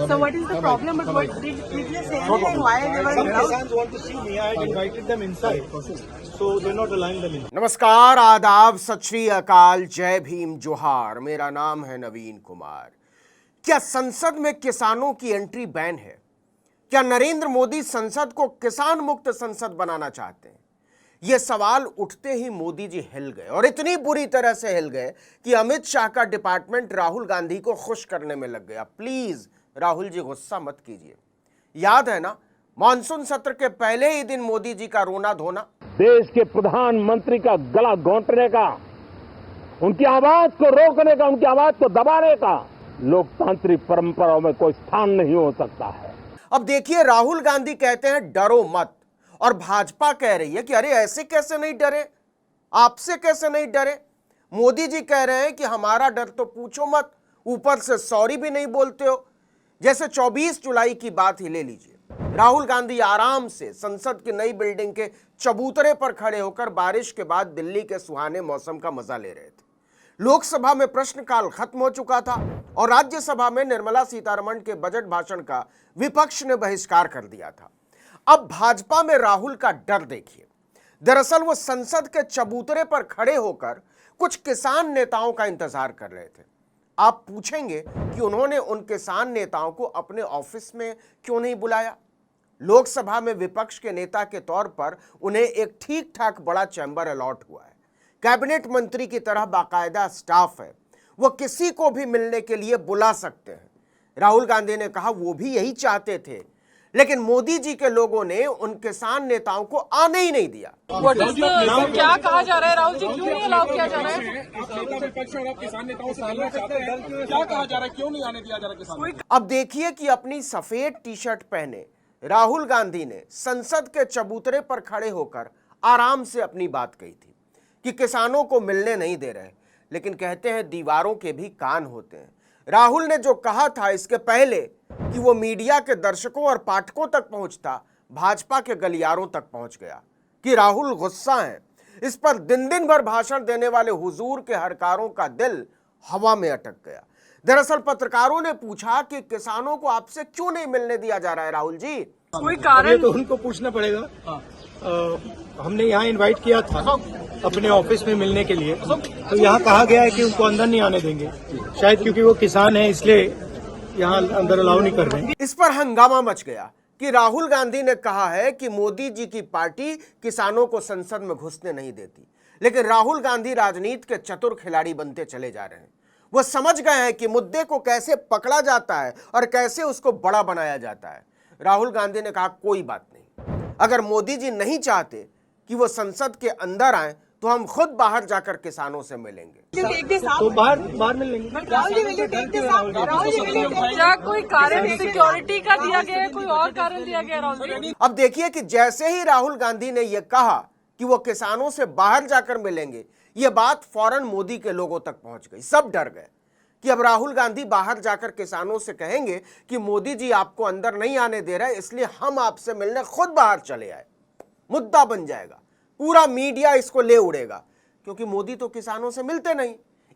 So what is the problem? But what did they say anything? Why they were Some allowed? Kisans want to see me. I had invited them inside, so they're not allowing them in. नमस्कार, आदाब, सत श्री अकाल, जय भीम, जोहार। मेरा नाम है नवीन कुमार। क्या संसद में किसानों की एंट्री बैन है? क्या नरेंद्र मोदी संसद को किसान मुक्त संसद बनाना चाहते हैं? यह सवाल उठते ही मोदी जी हिल गए, और इतनी बुरी तरह से हिल गए कि अमित शाह का डिपार्टमेंट राहुल गांधी को खुश करने में लग गया। प्लीज राहुल जी गुस्सा मत कीजिए। याद है ना, मानसून सत्र के पहले ही दिन मोदी जी का रोना धोना, देश के प्रधानमंत्री का गला घोंटने का, उनकी आवाज को रोकने का, उनकी आवाज को दबाने का लोकतांत्रिक परंपराओं में कोई स्थान नहीं हो सकता है। अब देखिए, राहुल गांधी कहते हैं डरो मत, और भाजपा कह रही है कि अरे ऐसे कैसे नहीं डरे, आपसे कैसे नहीं डरे। मोदी जी कह रहे हैं कि हमारा डर तो पूछो मत, ऊपर से सॉरी भी नहीं बोलते हो। जैसे 24 जुलाई की बात ही ले लीजिए, राहुल गांधी आराम से संसद की नई बिल्डिंग के चबूतरे पर खड़े होकर बारिश के बाद दिल्ली के सुहाने मौसम का मजा ले रहे थे। लोकसभा में प्रश्नकाल खत्म हो चुका था और राज्यसभा में निर्मला सीतारमण के बजट भाषण का विपक्ष ने बहिष्कार कर दिया था। अब भाजपा में राहुल का डर देखिए। दरअसल वो संसद के चबूतरे पर खड़े होकर कुछ किसान नेताओं का इंतजार कर रहे थे। आप पूछेंगे कि उन्होंने उन किसान नेताओं को अपने ऑफिस में क्यों नहीं बुलाया? लोकसभा में विपक्ष के नेता के तौर पर उन्हें एक ठीक ठाक बड़ा चैम्बर अलॉट हुआ है। कैबिनेट मंत्री की तरह बाकायदा स्टाफ है, वो किसी को भी मिलने के लिए बुला सकते हैं। राहुल गांधी ने कहा वो भी यही चाहते थे, लेकिन मोदी जी के लोगों ने उन किसान नेताओं को आने ही नहीं दिया। क्या कहा जा रहा है राहुल जी, क्यों नहीं अलाउ किया जा रहा है? विपक्ष और आप किसान नेताओं से मिलना चाहते हैं, क्या कहा जा रहा है, क्यों नहीं आने दिया जा रहा किसान? अब देखिए कि अपनी सफेद टी शर्ट पहने राहुल गांधी ने संसद के चबूतरे पर खड़े होकर आराम से अपनी बात कही थी कि किसानों को मिलने नहीं दे रहे, लेकिन कहते हैं दीवारों के भी कान होते हैं। राहुल ने जो कहा था इसके पहले कि वो मीडिया के दर्शकों और पाठकों तक पहुंचता, भाजपा के गलियारों तक पहुंच गया कि राहुल गुस्सा है। इस पर दिन दिन भर भाषण देने वाले हुजूर के हरकारों का दिल हवा में अटक गया। दरअसल पत्रकारों ने पूछा कि किसानों को आपसे क्यों नहीं मिलने दिया जा रहा है राहुल जी? कोई कारण? तो उनको पूछना पड़ेगा। हमने यहाँ इनवाइट किया था अपने ऑफिस में मिलने के लिए, तो यहाँ कहा गया है कि उनको अंदर नहीं आने देंगे, शायद क्योंकि वो किसान है इसलिए यहाँ अंदर अलाउ नहीं कर रहे हैं। इस पर हंगामा मच गया कि राहुल गांधी ने कहा है कि मोदी जी की पार्टी किसानों को संसद में घुसने नहीं देती, लेकिन राहुल गांधी राजनीति के चतुर खिलाड़ी बनते चले जा रहे हैं। वो समझ गए हैं कि मुद्दे को कैसे पकड़ा जाता है और कैसे उसको बड़ा बनाया जाता है। राहुल गांधी ने कहा कोई बात नहीं, अगर मोदी जी नहीं चाहते कि वो संसद के अंदर आए तो हम खुद बाहर जाकर किसानों से मिलेंगे। तो बाहर मिल लेंगे। क्या कोई कारण सिक्योरिटी का दिया गया है, कोई और कारण दिया गया राहुल जी? अब देखिए कि जैसे ही राहुल गांधी ने यह कहा कि वो किसानों से बाहर जाकर मिलेंगे, ये बात फौरन मोदी के लोगों तक पहुंच गई। सब डर गए कि अब राहुल गांधी बाहर जाकर किसानों से कहेंगे कि मोदी जी आपको अंदर नहीं आने दे रहे, इसलिए हम आपसे मिलने खुद बाहर चले आए। मुद्दा बन जाएगा, पूरा मीडिया इसको ले उड़ेगा, क्योंकि मोदी तो किसानों से मिलते नहीं।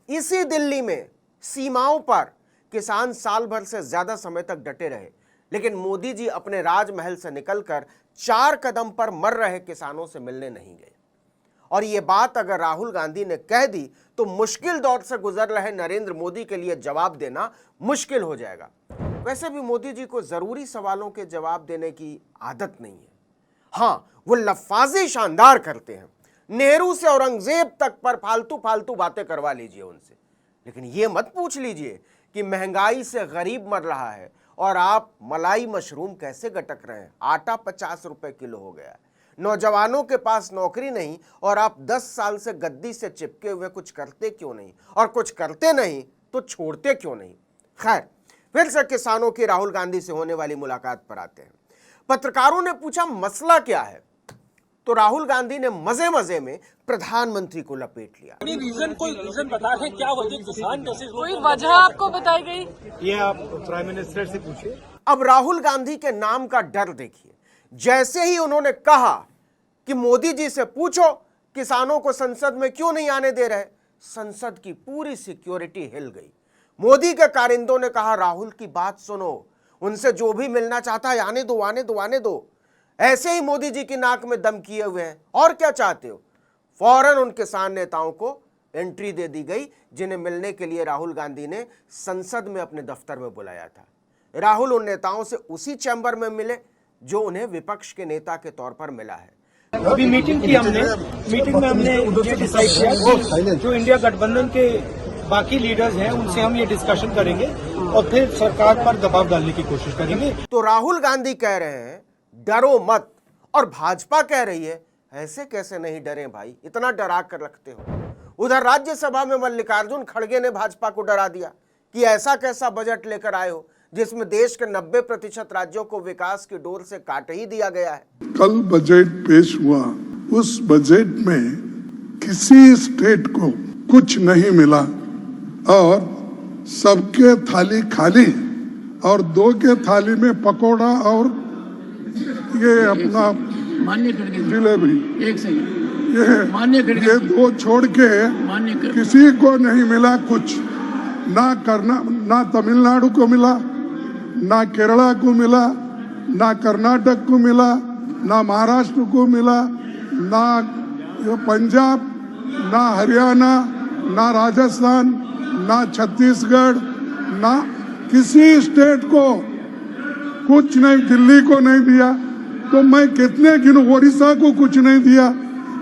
इसी दिल्ली में सीमाओं पर किसान साल भर से ज्यादा समय तक डटे रहे, लेकिन मोदी जी अपने राजमहल से निकलकर 4 कदम पर मर रहे किसानों से मिलने नहीं गए। और ये बात अगर राहुल गांधी ने कह दी तो मुश्किल दौर से गुजर रहे नरेंद्र मोदी के लिए जवाब देना मुश्किल हो जाएगा। वैसे भी मोदी जी को जरूरी सवालों के जवाब देने की आदत नहीं है। हाँ, वो लफ्फाजी शानदार करते हैं। नेहरू से औरंगजेब तक पर फालतू फालतू बातें करवा लीजिए उनसे, लेकिन ये मत पूछ लीजिए कि महंगाई से गरीब मर रहा है और आप मलाई मशरूम कैसे गटक रहे हैं। आटा 50 रुपए किलो हो गया है। नौजवानों के पास नौकरी नहीं और आप 10 साल से गद्दी से चिपके हुए कुछ करते क्यों नहीं, और कुछ करते नहीं तो छोड़ते क्यों नहीं। खैर, फिर से किसानों की राहुल गांधी से होने वाली मुलाकात पर आते हैं। पत्रकारों ने पूछा मसला क्या है, तो राहुल गांधी ने मजे मजे में प्रधानमंत्री को लपेट लिया। कोई रीजन बता है क्या वजह किसान कैसे? कोई वजह आपको बताई गई? ये आप प्राइम मिनिस्टर से पूछिए। अब राहुल गांधी के नाम का डर देखिए। जैसे ही उन्होंने कहा कि मोदी जी से पूछो किसानों को संसद में क्यों नहीं आने दे रहे, संसद की पूरी सिक्योरिटी हिल गई। मोदी के कारिंदों ने कहा राहुल की बात सुनो, उनसे जो भी मिलना चाहता है आने दो आने दो आने दो। ऐसे ही मोदी जी की नाक में दम किए हुए हैं। और क्या चाहते हो? फौरन उन किसान नेताओं को एंट्री दे दी गई जिन्हें मिलने के लिए राहुल गांधी ने संसद में अपने दफ्तर में बुलाया था। राहुल उन नेताओं से उसी चैम्बर में मिले जो उन्हें विपक्ष के नेता के तौर पर मिला है। अभी मीटिंग की हमने, मीटिंग में हमने ये डिसाइड किया कि जो इंडिया गठबंधन के बाकी लीडर्स हैं उनसे हम ये डिस्कशन करेंगे और फिर सरकार पर दबाव डालने की कोशिश करेंगे। तो राहुल गांधी कह रहे हैं डरो मत, और भाजपा कह रही है ऐसे कैसे नहीं डरे भाई, इतना डरा कर रखते हो। उधर राज्यसभा में मल्लिकार्जुन खड़गे ने भाजपा को डरा दिया कि ऐसा कैसा बजट लेकर आए हो जिसमें देश के 90% राज्यों को विकास की डोर से काट ही दिया गया है। कल बजट पेश हुआ, उस बजट में किसी स्टेट को कुछ नहीं मिला और सबके थाली खाली और दो के थाली में पकोड़ा और ये अपना जिलेबी, एक सेकंड, ये दो छोड़ के किसी को नहीं मिला कुछ। ना तमिलनाडु को मिला, ना केरला को मिला, ना कर्नाटक को मिला, ना महाराष्ट्र को मिला, ना पंजाब, ना हरियाणा, ना राजस्थान, ना छत्तीसगढ़, ना किसी स्टेट को कुछ नहीं, दिल्ली को नहीं दिया तो मैं कितने गिनूं, ओडिशा को कुछ नहीं दिया।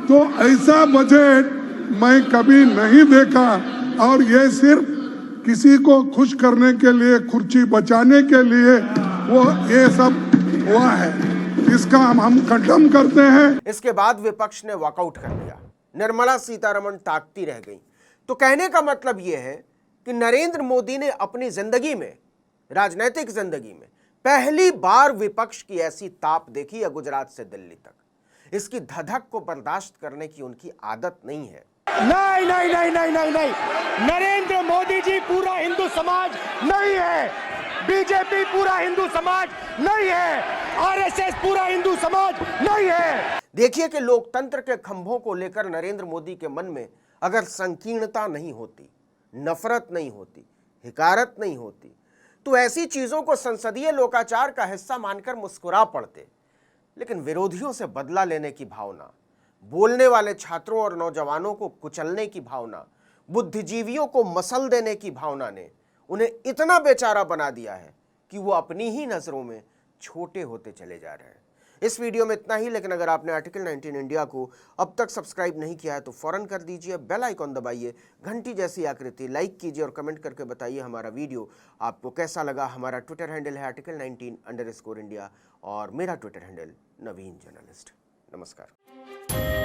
तो ऐसा बजट मैं कभी नहीं देखा और ये सिर्फ किसी को खुश करने के लिए, कुर्सी बचाने के लिए वो ये सब हुआ है, इसका हम खंडन करते हैं। इसके बाद विपक्ष ने वॉकआउट कर दिया। निर्मला सीतारमण ताकती रह गई। तो कहने का मतलब यह है कि नरेंद्र मोदी ने अपनी जिंदगी में, राजनीतिक जिंदगी में पहली बार विपक्ष की ऐसी ताप देखी है गुजरात से दिल्ली तक। इसकी धधक को बर्दाश्त करने की उनकी आदत नहीं है। नहीं नहीं नहीं नहीं नहीं नहीं, नरेंद्र मोदी जी पूरा हिंदू समाज नहीं है, बीजेपी पूरा हिंदू समाज नहीं है, आरएसएस पूरा हिंदू समाज नहीं है। देखिए कि लोकतंत्र के खंभों को लेकर नरेंद्र मोदी के मन में अगर संकीर्णता नहीं होती, नफरत नहीं होती, हिकारत नहीं होती, तो ऐसी चीजों को संसदीय लोकाचार का हिस्सा मानकर मुस्कुरा पड़ते। लेकिन विरोधियों से बदला लेने की भावना, बोलने वाले छात्रों और नौजवानों को कुचलने की भावना, बुद्धिजीवियों को मसल देने की भावना ने उन्हें इतना बेचारा बना दिया है कि वो अपनी ही नजरों में छोटे होते चले जा रहे हैं। इस वीडियो में इतना ही, लेकिन अगर आपने आर्टिकल 19 इंडिया को अब तक सब्सक्राइब नहीं किया है तो फौरन कर दीजिए, बेल आइकॉन दबाइए, घंटी जैसी आकृति लाइक कीजिए और कमेंट करके बताइए हमारा वीडियो आपको कैसा लगा। हमारा ट्विटर हैंडल है article19_India और मेरा ट्विटर हैंडल नवीन जर्नलिस्ट। नमस्कार।